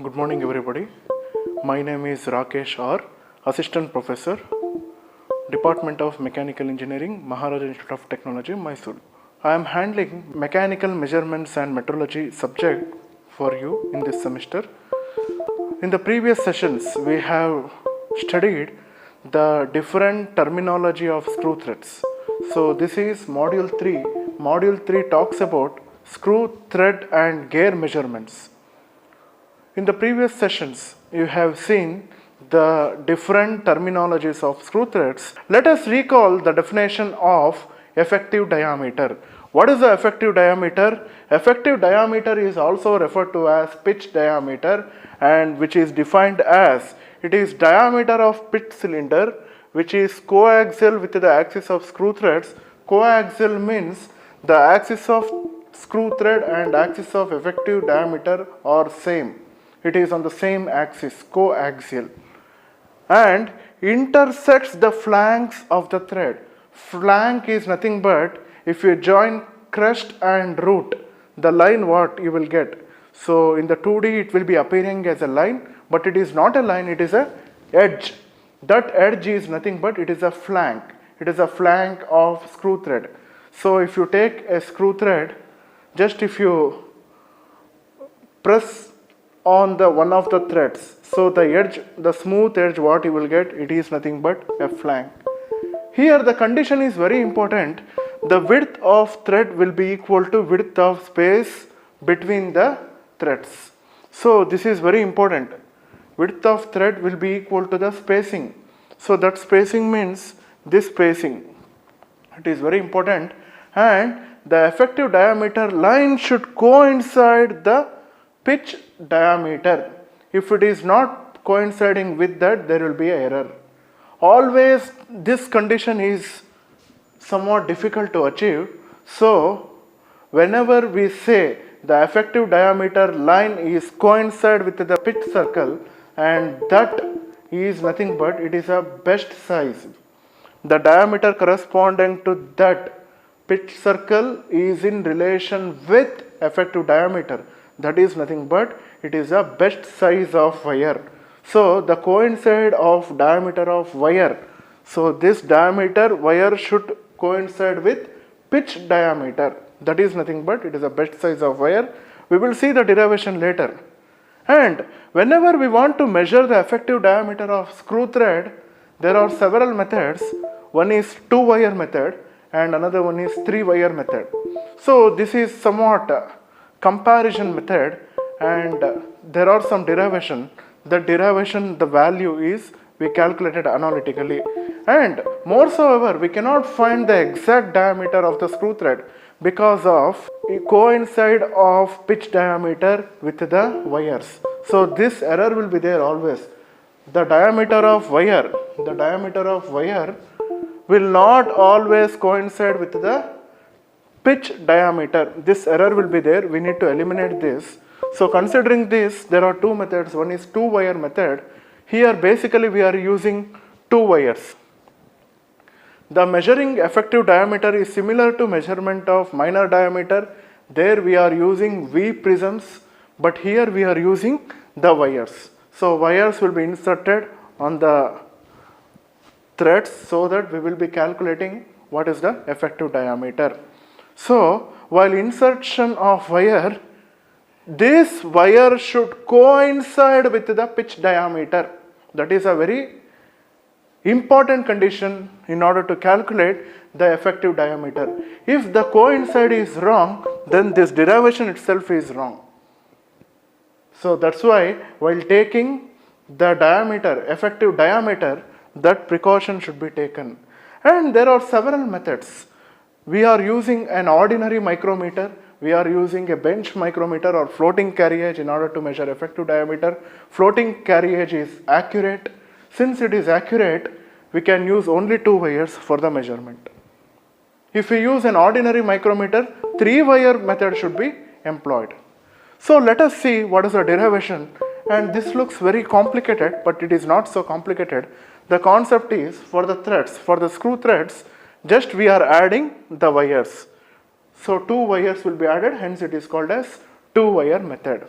Good morning, everybody. My name is Rakesh R, Assistant Professor, Department of Mechanical Engineering, Maharaja Institute of Technology, Mysore. I am handling mechanical measurements and metrology subject for you in this semester. In the previous sessions, we have studied the different terminology of screw threads. So this is module 3. Module 3 talks about screw thread and gear measurements. In the previous sessions, you have seen the different terminologies of screw threads. Let us recall the definition of effective diameter. What is the effective diameter? Effective diameter is also referred to as pitch diameter, and which is defined as it is diameter of pitch cylinder which is coaxial with the axis of screw threads. Coaxial means the axis of screw thread and axis of effective diameter are same. It is on the same axis, coaxial, and intersects the flanks of the thread. Flank is nothing but if you join crest and root, the line what you will get. So in the 2D it will be appearing as a line, but it is not a line, it is a edge. That edge is nothing but it is a flank. It is a flank of screw thread. So if you take a screw thread, just if you press on the one of the threads, so the edge, the smooth edge what you will get, it is nothing but a flank. Here the condition is very important. The width of thread will be equal to width of space between the threads. So this is very important. Width of thread will be equal to the spacing. So that spacing means this spacing. It is very important, and the effective diameter line should coincide the pitch diameter. If it is not coinciding with that, there will be an error. Always this condition is somewhat difficult to achieve. So whenever we say the effective diameter line is coincide with the pitch circle, and that is nothing but it is a best size. The diameter corresponding to that pitch circle is in relation with effective diameter. That is nothing but it is a best size of wire. So the coincide of diameter of wire. So this diameter wire should coincide with pitch diameter. That is nothing but it is a best size of wire. We will see the derivation later. And whenever we want to measure the effective diameter of screw thread, there are several methods. One is 2-wire method and another one is 3-wire method. So this is somewhat comparison method, and there are some derivation. The derivation, the value is we calculated analytically, and moreover we cannot find the exact diameter of the screw thread because of coincide of pitch diameter with the wires. So this error will be there always. The diameter of wire will not always coincide with the pitch diameter. This error will be there. We need to eliminate this. So considering this, there are two methods. One is 2-wire method. Here basically we are using 2 wires. The measuring effective diameter is similar to measurement of minor diameter. There we are using V prisms, but here we are using the wires. So wires will be inserted on the threads so that we will be calculating what is the effective diameter. So while insertion of wire, this wire should coincide with the pitch diameter. That is a very important condition in order to calculate the effective diameter. If the coincide is wrong, then this derivation itself is wrong. So that's why while taking the diameter, effective diameter, that precaution should be taken. And there are several methods. We are using an ordinary micrometer, we are using a bench micrometer or floating carriage in order to measure effective diameter. Floating carriage is accurate. Since it is accurate, we can use only 2 wires for the measurement. If we use an ordinary micrometer, 3-wire method should be employed. So let us see what is the derivation, and this looks very complicated, but it is not so complicated. The concept is for the threads, for the screw threads, just we are adding the wires. So 2 wires will be added, hence it is called as 2-wire method.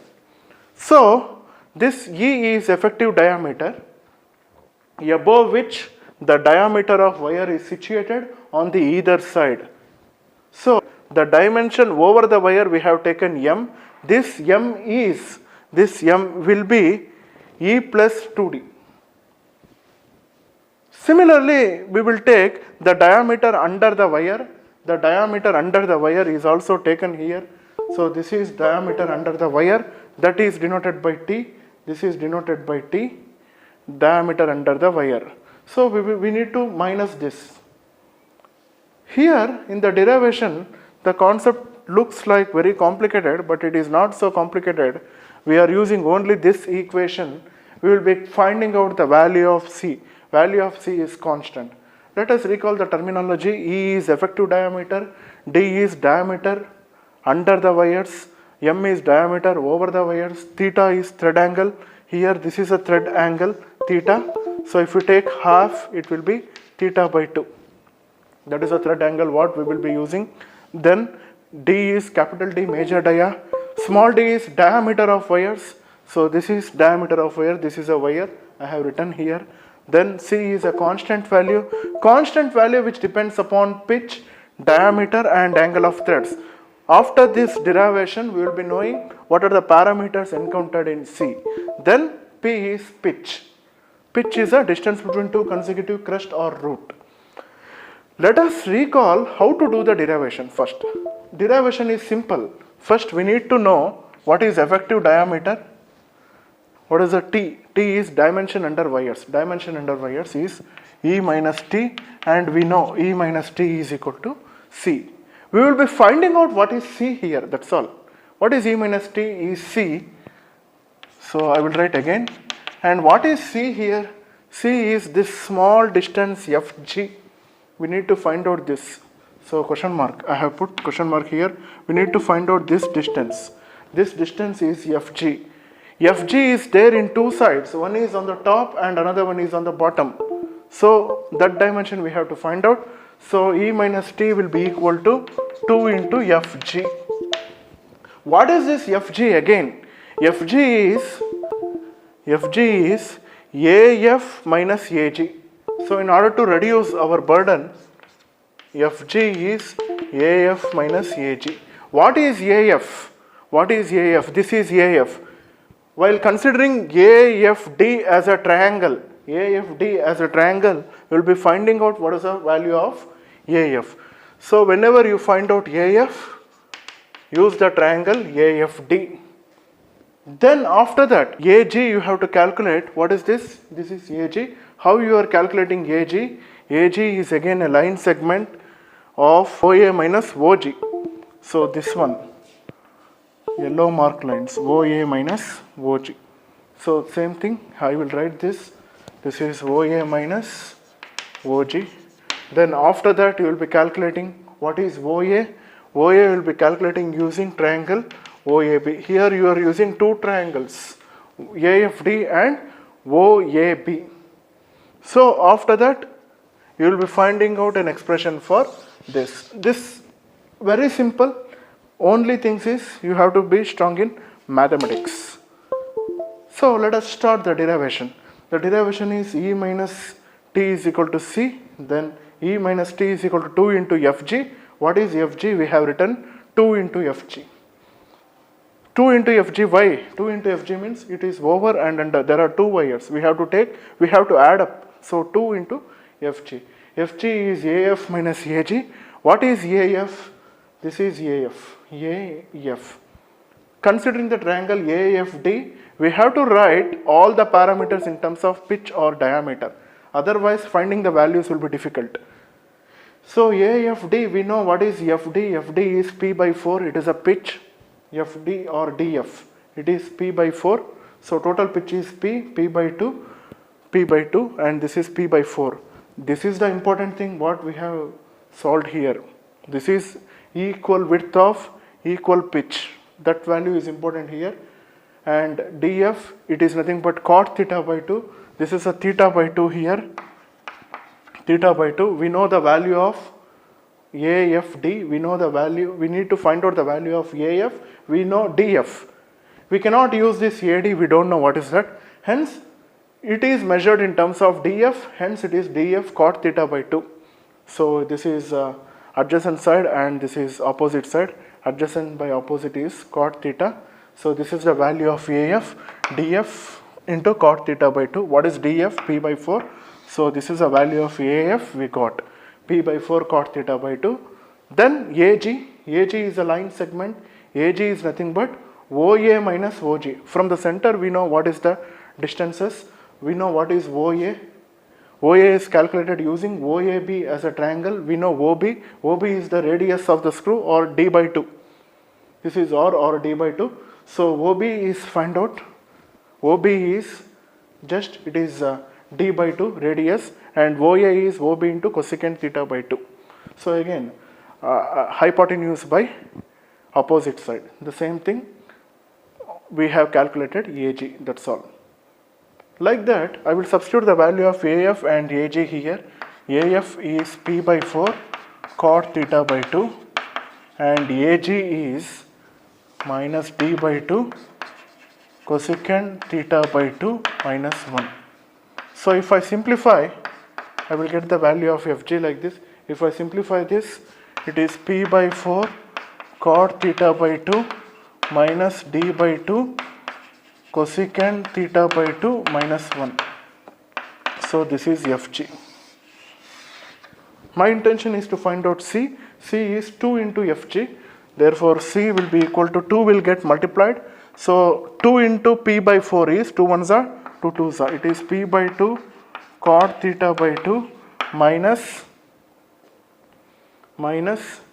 So This E is effective diameter above which the diameter of wire is situated on the either side. So the dimension over the wire we have taken M. This M will be E plus 2D. Similarly, we will take the diameter under the wire. The diameter under the wire is also taken here. So this is diameter under the wire, that is denoted by T. This is denoted by T, diameter under the wire. So we need to minus this. Here in the derivation, the concept looks like very complicated, but it is not so complicated. We are using only this equation. We will be finding out the value of C. Value of C is constant. Let us recall the terminology. E is effective diameter, D is diameter under the wires, M is diameter over the wires, theta is thread angle. Here this is a thread angle, theta. So if you take half, it will be theta by 2. That is a thread angle what we will be using. Then D is capital D major dia, small d is diameter of wires. So this is diameter of wire, this is a wire I have written here. Then C is a constant value which depends upon pitch, diameter and angle of threads. After this derivation, we will be knowing what are the parameters encountered in C. Then P is pitch. Pitch is a distance between two consecutive crest or root. Let us recall how to do the derivation first. Derivation is simple. First we need to know what is effective diameter. What is the T? T is dimension under wires. Dimension under wires is E minus T, and we know E minus T is equal to C. We will be finding out what is C here, that's all. What is E minus T is C. So I will write again. And what is C here? C is this small distance FG. We need to find out this. So question mark, I have put question mark here. We need to find out this distance. This distance is FG. FG is there in two sides. One is on the top and another one is on the bottom. So that dimension we have to find out. So E minus T will be equal to 2 into Fg. What is this Fg again? Fg is AF minus AG. So in order to reduce our burden, Fg is AF minus AG. What is AF? What is AF? This is AF. While considering AFD as a triangle, we will be finding out what is the value of AF. So whenever you find out AF, use the triangle AFD. Then after that, AG you have to calculate. What is this? This is AG. How you are calculating AG? AG is again a line segment of OA minus OG. So this one, yellow mark lines, OA minus OG. So same thing, I will write this. This is OA minus OG. Then after that you will be calculating what is OA. OA will be calculating using triangle OAB. Here you are using two triangles, AFD and OAB. So after that you will be finding out an expression for this. This very simple. Only things is you have to be strong in mathematics. So let us start the derivation. The derivation is E minus T is equal to C. Then E minus T is equal to 2 into Fg. What is Fg? We have written 2 into Fg. 2 into Fg, why? 2 into Fg means it is over and under. There are two wires. We have to add up. So 2 into Fg. Fg is AF minus AG. What is AF? This is AF. AF. Considering the triangle AFD, we have to write all the parameters in terms of pitch or diameter. Otherwise, finding the values will be difficult. So AFD, we know what is FD. FD is P by 4. It is a pitch. FD or DF. It is P by 4. So total pitch is P by 2, and this is P by 4. This is the important thing what we have solved here. This is equal width of equal pitch. That value is important here. And DF, it is nothing but cot theta by 2. This is a theta by 2 here. Theta by 2. We know the value of AFD. We know the value. We need to find out the value of AF. We know DF. We cannot use this AD, we don't know what is that. Hence, it is measured in terms of df, hence it is df cot theta by 2. So this is adjacent side and this is opposite side. Adjacent by opposite is cot theta. So this is the value of AF, df into cot theta by 2. What is df? P by 4. So this is the value of AF, we got P by 4 cot theta by 2. Then AG is a line segment. AG is nothing but OA minus OG. From the center we know what is the distances. We know what is OA. OA is calculated using OAB as a triangle. We know OB. OB is the radius of the screw, or D by 2. This is or D by 2. So OB is find out. OB is just it is D by 2 radius, and OA is OB into cosecant theta by 2. So again hypotenuse by opposite side. The same thing we have calculated AG, that's all. Like that, I will substitute the value of AF and AG here. AF is P by 4 cot theta by 2 and AG is minus D by 2 cosecant theta by 2 minus 1. So if I simplify, I will get the value of FG like this. If I simplify this, it is P by 4 cot theta by 2 minus D by 2 cosecant theta by 2 minus 1. So this is FG. My intention is to find out C. C is 2 into FG. Therefore C will be equal to 2 will get multiplied. So 2 into P by 4 is 2 ones are 2 twos are. It is P by 2 cot theta by 2 minus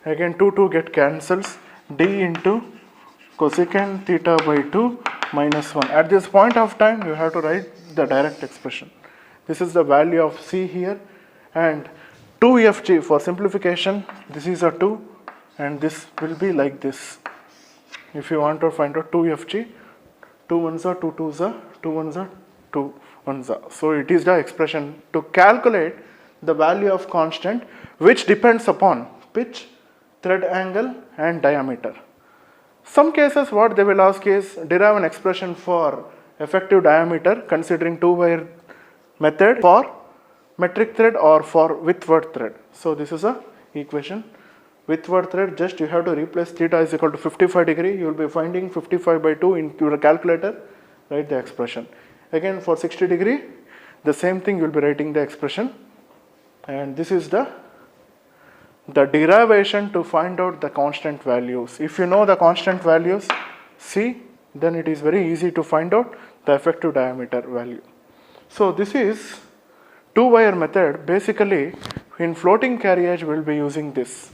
again 2 get cancels, D into cosecant theta by 2 minus 1. At this point of time, you have to write the direct expression. This is the value of C here, and 2FG for simplification, this is a 2 and this will be like this. If you want to find out 2FG, 2 ones are 2 twos are 2 ones are 2 ones are. So it is the expression to calculate the value of constant which depends upon pitch, thread angle and diameter. Some cases what they will ask is derive an expression for effective diameter considering 2-wire method for metric thread or for Whitworth thread. So this is a equation. Whitworth thread, just you have to replace theta is equal to 55 degree. You will be finding 55 by 2 in your calculator. Write the expression. Again for 60 degree, the same thing you will be writing the expression. And this is the derivation to find out the constant values. If you know the constant values C, then it is very easy to find out the effective diameter value. So this is 2-wire method. Basically in floating carriage we will be using this.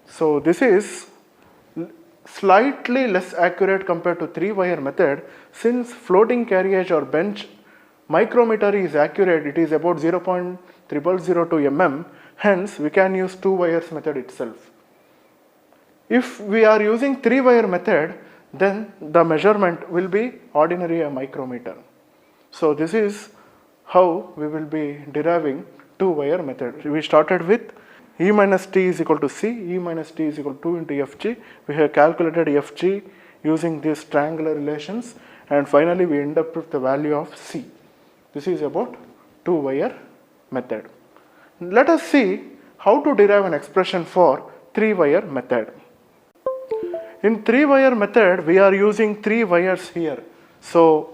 So this is slightly less accurate compared to 3-wire method. Since floating carriage or bench micrometer is accurate, it is about 0.0002 mm. Hence, we can use 2-wires method itself. If we are using 3-wire method, then the measurement will be ordinary a micrometer. So this is how we will be deriving 2-wire method. We started with E minus T is equal to C, E minus T is equal to 2 into Fg. We have calculated Fg using these triangular relations, and finally we end up with the value of C. This is about 2-wire method. Let us see how to derive an expression for 3-wire method. In 3-wire method, we are using 3 wires here. So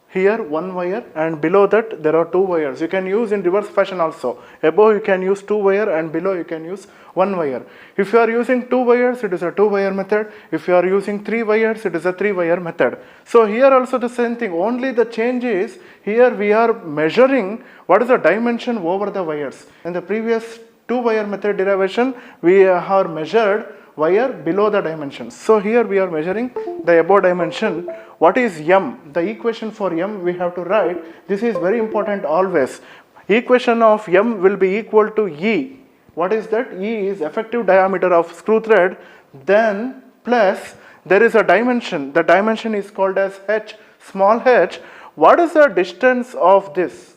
here 1 wire and below that there are 2 wires. You can use in reverse fashion also. Above you can use 2 wire and below you can use 1 wire. If you are using 2 wires, it is a 2-wire method. If you are using 3 wires, it is a 3-wire method. So here also the same thing. Only the change is here we are measuring what is the dimension over the wires. In the previous 2-wire method derivation, we have measured wire below the dimensions. So here we are measuring the above dimension. What is M? The equation for M we have to write. This is very important always. Equation of M will be equal to E. What is that? E is effective diameter of screw thread, then plus there is a dimension. The dimension is called as H, small h. What is the distance of this?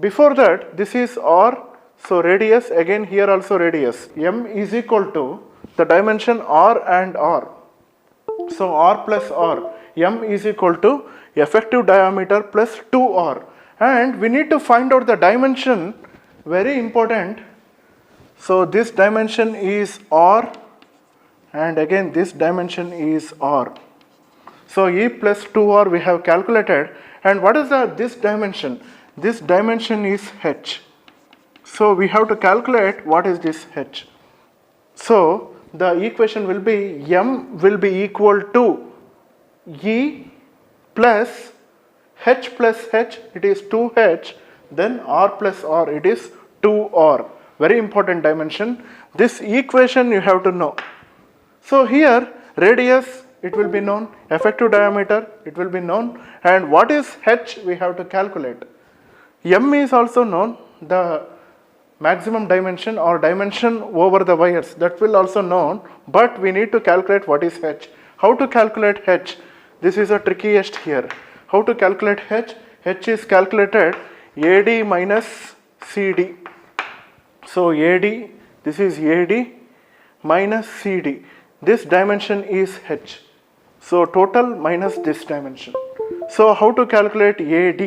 Before that, this is R, so radius, again here also radius. M is equal to the dimension R and R. So r plus r, m is equal to effective diameter plus 2r, and we need to find out the dimension, very important. So this dimension is r, and again this dimension is r. So E plus 2r we have calculated, and what is this dimension? This dimension is h. So we have to calculate what is this h. So the equation will be m will be equal to E plus h, it is 2h, then r plus r, it is 2r. Very important dimension. This equation you have to know. So here radius, it will be known, effective diameter, it will be known, and what is h we have to calculate. M is also known, the maximum dimension or dimension over the wires, that will also known, but we need to calculate what is h. How to calculate h? This is the trickiest here. How to calculate h? H is calculated AD minus CD. So AD, this is AD minus CD. This dimension is h. So total minus this dimension. So how to calculate AD?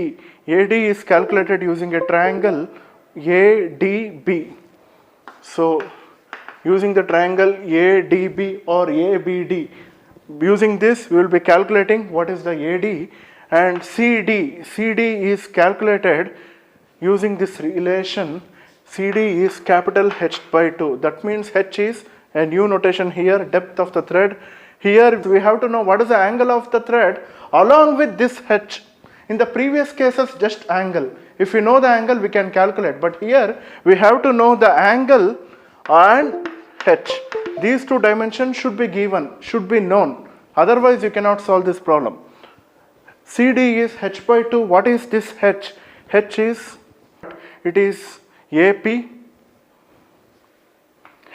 AD is calculated using a triangle ADB. So using the triangle ADB or ABD, using this we will be calculating what is the AD, and CD is calculated using this relation. CD is capital H by 2. That means H is a new notation here, depth of the thread. Here we have to know what is the angle of the thread along with this H. In the previous cases just angle. If we know the angle we can calculate, but here we have to know the angle and H. These two dimensions should be given, should be known. Otherwise you cannot solve this problem. CD is H by 2. What is this H? H is, it is AP.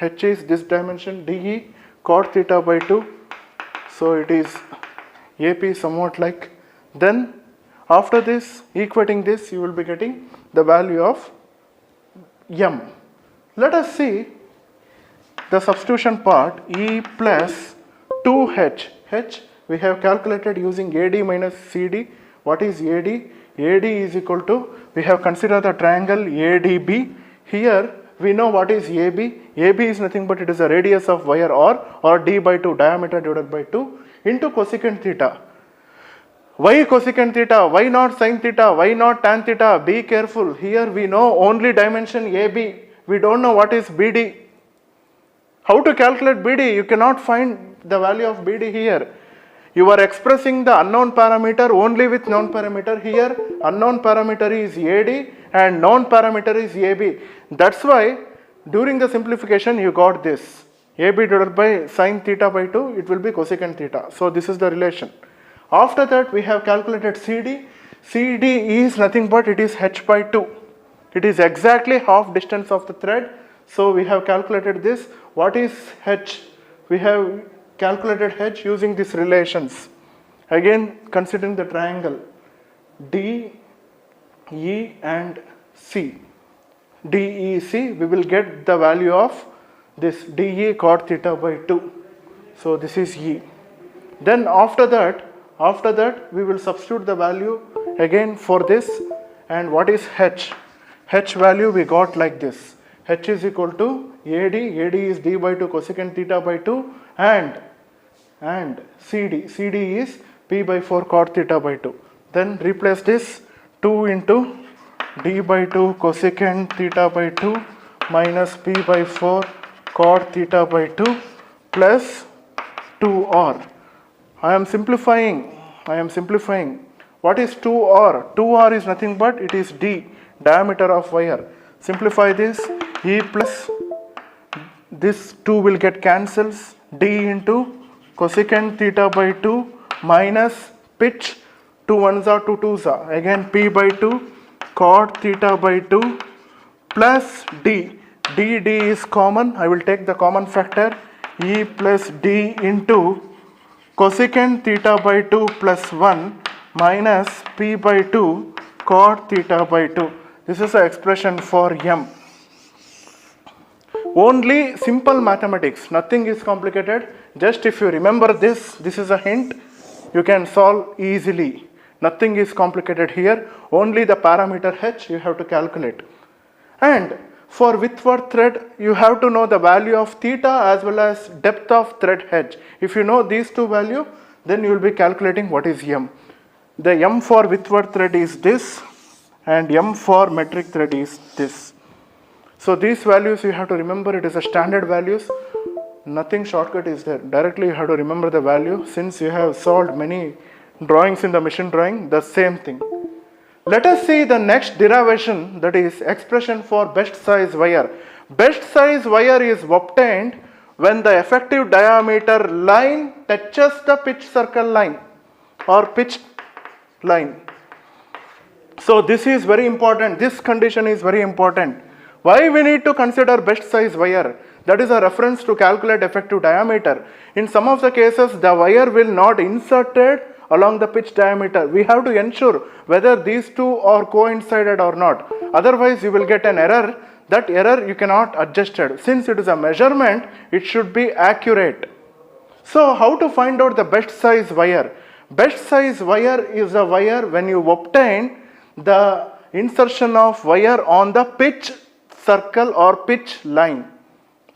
H is this dimension DE cot theta by 2. So it is AP somewhat like. Then after this, equating this, you will be getting the value of M. Let us see the substitution part. E plus 2H. H we have calculated using AD minus CD. What is AD? AD is equal to, we have considered the triangle ADB. Here we know what is AB. AB is nothing but it is the radius of wire or D by 2, diameter divided by 2 into cosecant theta. Why cosecant theta? Why not sin theta? Why not tan theta? Be careful. Here we know only dimension AB. We don't know what is BD. How to calculate BD? You cannot find the value of BD here. You are expressing the unknown parameter only with known parameter. Here unknown parameter is AD and known parameter is AB. That's why during the simplification you got this. AB divided by sin theta by 2, it will be cosecant theta. So this is the relation. After that we have calculated CD. CD is nothing but it is H by 2. It is exactly half distance of the thread. So we have calculated this. What is H? We have calculated H using these relations. Again considering the triangle D, E and C. DEC, we will get the value of this DE cot theta by 2. So this is E. Then after that we will substitute the value again for this, and what is H? H value we got like this. H is equal to AD is D by 2 cosecant theta by 2 and CD is P by 4 cot theta by 2. Then replace this 2 into D by 2 cosecant theta by 2 minus P by 4 cot theta by 2 plus 2R. I am simplifying. What is 2R? 2R is nothing but it is D, diameter of wire. Simplify this. E plus this 2 will get cancels. D into cosecant theta by 2 minus pitch 2 ones are 2 twos are. Again P by 2 cot theta by 2 plus D. D is common. I will take the common factor. E plus D into cosecant theta by 2 plus 1 minus P by 2 cot theta by 2. This is the expression for M. Only simple mathematics, nothing is complicated. Just if you remember this is a hint, you can solve easily. Nothing is complicated here, only the parameter h you have to calculate. And for Whitworth thread, you have to know the value of theta as well as depth of thread h. If you know these two values, then you will be calculating what is m. The m for Whitworth thread is this, and m for metric thread is this. So these values you have to remember, it is a standard values. Nothing shortcut is there. Directly you have to remember the value. Since you have solved many drawings in the machine drawing, the same thing. Let us see the next derivation, that is expression for best size wire. Best size wire is obtained when the effective diameter line touches the pitch circle line or pitch line. So this is very important. This condition is very important. Why we need to consider best size wire? That is a reference to calculate effective diameter. In some of the cases, the wire will not inserted along the pitch diameter. We have to ensure whether these two are coincided or not. Otherwise, you will get an error. That error you cannot adjust it. Since it is a measurement, it should be accurate. So how to find out the best size wire? Best size wire is a wire when you obtain the insertion of wire on the pitch circle or pitch line.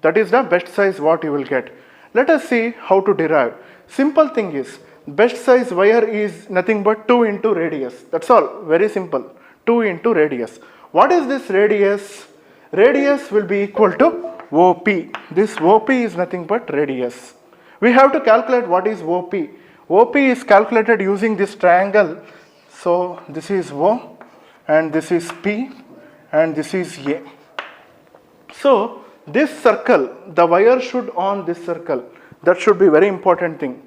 That is the best size what you will get. Let us see how to derive. Simple thing is, best size wire is nothing but 2 into radius. That's all, very simple. 2 into radius. What is this radius? Radius will be equal to OP. This OP is nothing but radius. We have to calculate what is OP. OP is calculated using this triangle. So this is O and this is P and this is A. So this circle, the wire should on this circle. That should be very important thing.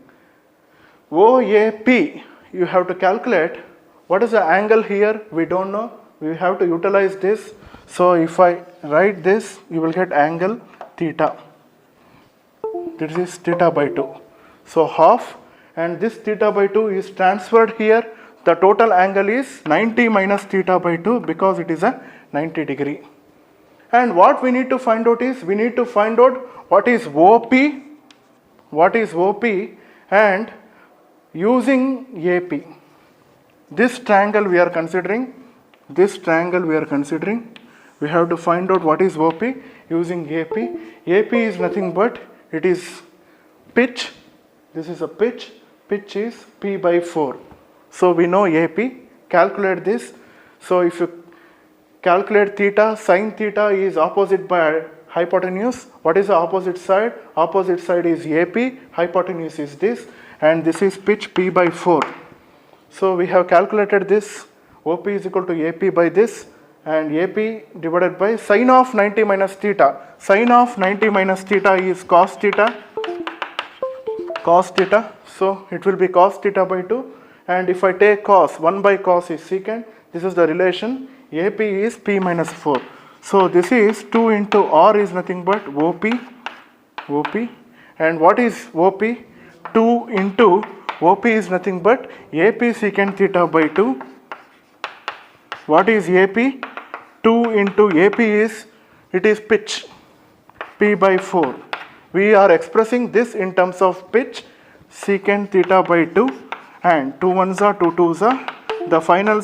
OAP, you have to calculate. What is the angle here? We don't know. We have to utilize this. So if I write this, you will get angle theta. This is theta by 2. So half, and this theta by 2 is transferred here. The total angle is 90 minus theta by 2 because it is a 90 degree. And what we need to find out is, we need to find out what is OP, and using AP. This triangle we are considering, we have to find out what is OP using AP. AP is nothing but, it is pitch, this is a pitch is P by 4. So we know AP, calculate this. So if you calculate theta, sin theta is opposite by hypotenuse. What is the opposite side? Opposite side is AP, hypotenuse is this, and this is pitch P by 4. So we have calculated this, OP is equal to AP by this, and AP divided by sin of 90 minus theta. Sin of 90 minus theta is cos theta. So it will be cos theta by 2. And if I take cos, 1 by cos is secant. This is the relation. AP is P minus 4. So this is 2 into R is nothing but OP. And what is OP? 2 into OP is nothing but AP secant theta by 2. What is AP? 2 into AP is, it is pitch, P by 4. We are expressing this in terms of pitch, secant theta by 2, and 2 ones are 2 twos are. The final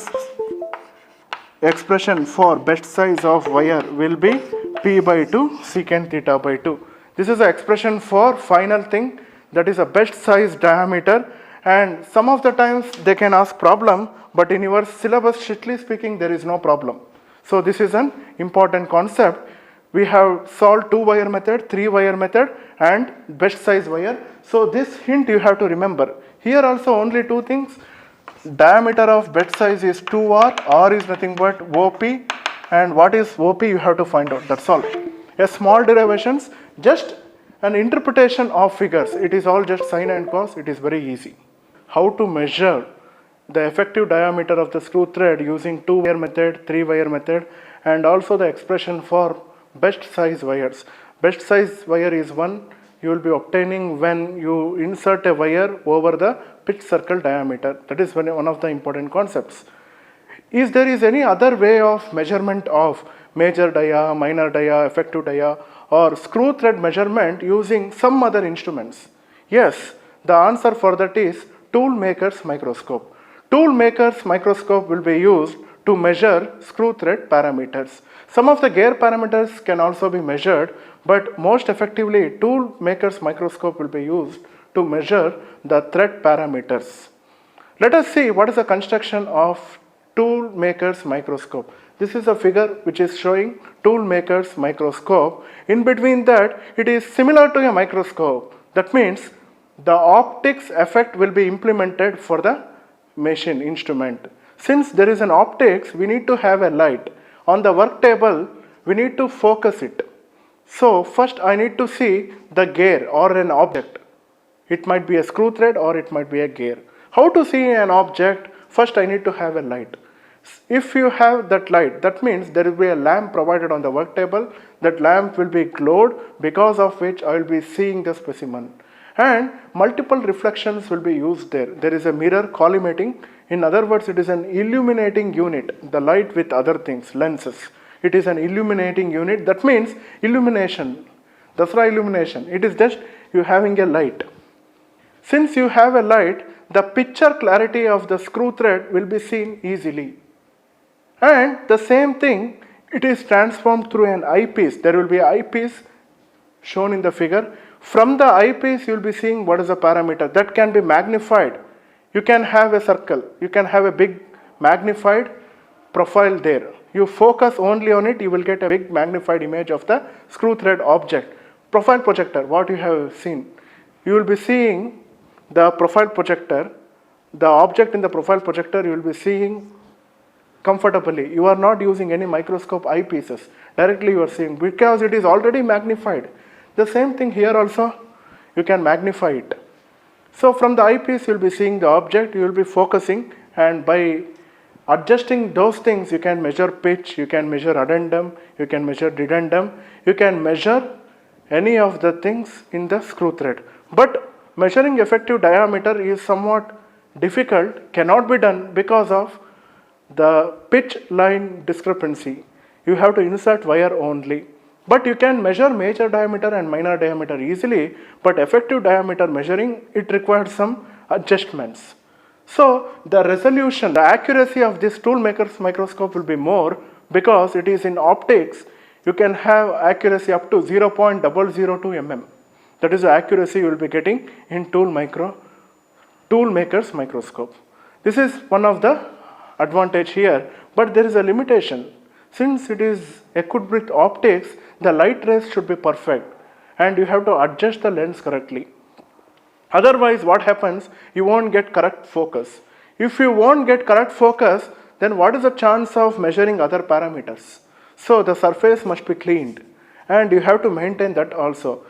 expression for best size of wire will be P by 2 secant theta by 2. This is the expression for final thing, that is a best size diameter. And some of the times they can ask problem, but in your syllabus, strictly speaking, there is no problem. So this is an important concept. We have solved 2 wire method, 3 wire method, and best size wire. So this hint you have to remember. Here also only 2 things. Diameter of bed size is 2R, R is nothing but OP, and what is OP you have to find out, that's all. A small derivations, just an interpretation of figures. It is all just sine and cos, it is very easy. How to measure the effective diameter of the screw thread using 2 wire method, 3 wire method, and also the expression for best size wires. Best size wire is one you will be obtaining when you insert a wire over the pitch circle diameter. That is one of the important concepts. Is there any other way of measurement of major dia, minor dia, effective dia, or screw thread measurement using some other instruments? Yes, the answer for that is tool maker's microscope. Tool maker's microscope will be used to measure screw thread parameters. Some of the gear parameters can also be measured, but most effectively tool maker's microscope will be used to measure the thread parameters. Let us see what is the construction of tool maker's microscope. This is a figure which is showing tool maker's microscope. In between that, it is similar to a microscope. That means the optics effect will be implemented for the machine instrument. Since there is an optics, we need to have a light. On the work table, we need to focus it. So first I need to see the gear or an object. It might be a screw thread or it might be a gear. How to see an object? First I need to have a light. If you have that light, that means there will be a lamp provided on the work table. That lamp will be glowed, because of which I will be seeing the specimen. And multiple reflections will be used there. There is a mirror collimating. In other words, it is an illuminating unit, the light with other things, lenses. It is an illuminating unit. That means illumination. That's why illumination. It is just you having a light. Since you have a light, the picture clarity of the screw thread will be seen easily. And the same thing, it is transformed through an eyepiece. There will be an eyepiece shown in the figure. From the eyepiece, you will be seeing what is the parameter. That can be magnified. You can have a circle. You can have a big magnified profile there. You focus only on it, you will get a big magnified image of the screw thread object. Profile projector, what you have seen. You will be seeing the profile projector. The object in the profile projector you will be seeing comfortably. You are not using any microscope eyepieces. Directly you are seeing, because it is already magnified. The same thing here also, you can magnify it. So from the eyepiece you will be seeing the object, you will be focusing, and by adjusting those things you can measure pitch, you can measure addendum, you can measure dedendum, you can measure any of the things in the screw thread. But measuring effective diameter is somewhat difficult, cannot be done because of the pitch line discrepancy. You have to insert wire only. But you can measure major diameter and minor diameter easily, but effective diameter measuring, it requires some adjustments. So the resolution, the accuracy of this tool maker's microscope will be more, because it is in optics. You can have accuracy up to 0.002 mm. That is the accuracy you will be getting in tool maker's microscope. This is one of the advantage here, but there is a limitation. Since it is equipped with optics, the light rays should be perfect and you have to adjust the lens correctly. Otherwise what happens, you won't get correct focus. If you won't get correct focus, then what is the chance of measuring other parameters? So the surface must be cleaned and you have to maintain that also.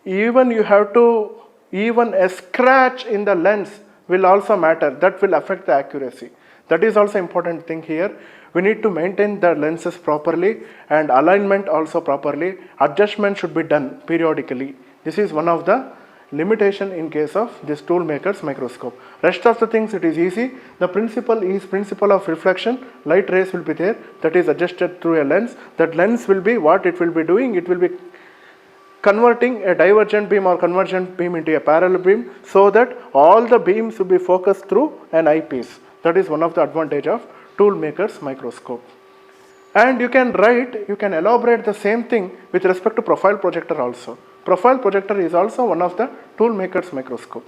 Even a scratch in the lens will also matter. That will affect the accuracy. That is also important thing here. We need to maintain the lenses properly and alignment also properly. Adjustment should be done periodically. This is one of the limitation in case of this tool maker's microscope. Rest of the things it is easy. The principle is principle of reflection. Light rays will be there. That is adjusted through a lens. That lens will be what it will be doing. It will be converting a divergent beam or convergent beam into a parallel beam, so that all the beams will be focused through an eyepiece. That is one of the advantage of tool maker's microscope. And you can elaborate the same thing with respect to profile projector also. Profile projector is also one of the tool maker's microscope.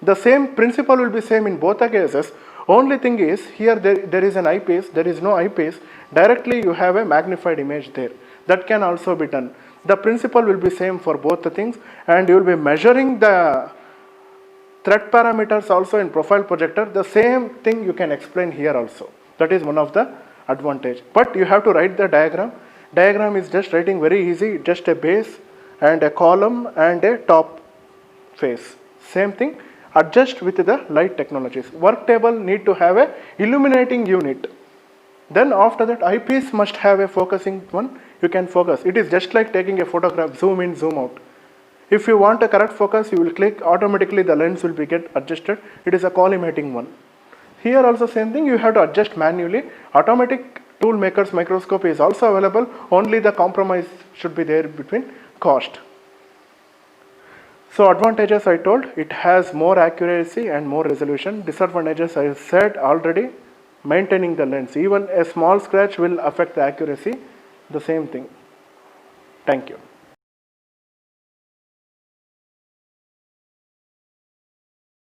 The same principle will be same in both the cases. Only thing is, here there is an eyepiece, there is no eyepiece. Directly you have a magnified image there. That can also be done. The principle will be same for both the things, and you will be measuring the thread parameters also in profile projector. The same thing you can explain here also. That is one of the advantage. But you have to write the diagram. Diagram is just writing very easy, just a base and a column and a top face. Same thing, adjust with the light technologies. Work table need to have a illuminating unit. Then after that, eyepiece must have a focusing one. You can focus. It is just like taking a photograph, zoom in, zoom out. If you want a correct focus, you will click, automatically the lens will be get adjusted. It is a collimating one. Here also same thing, you have to adjust manually. Automatic tool maker's microscope is also available. Only the compromise should be there between cost. So advantages I told, it has more accuracy and more resolution. Disadvantages I said already, maintaining the lens. Even a small scratch will affect the accuracy. The same thing. Thank you.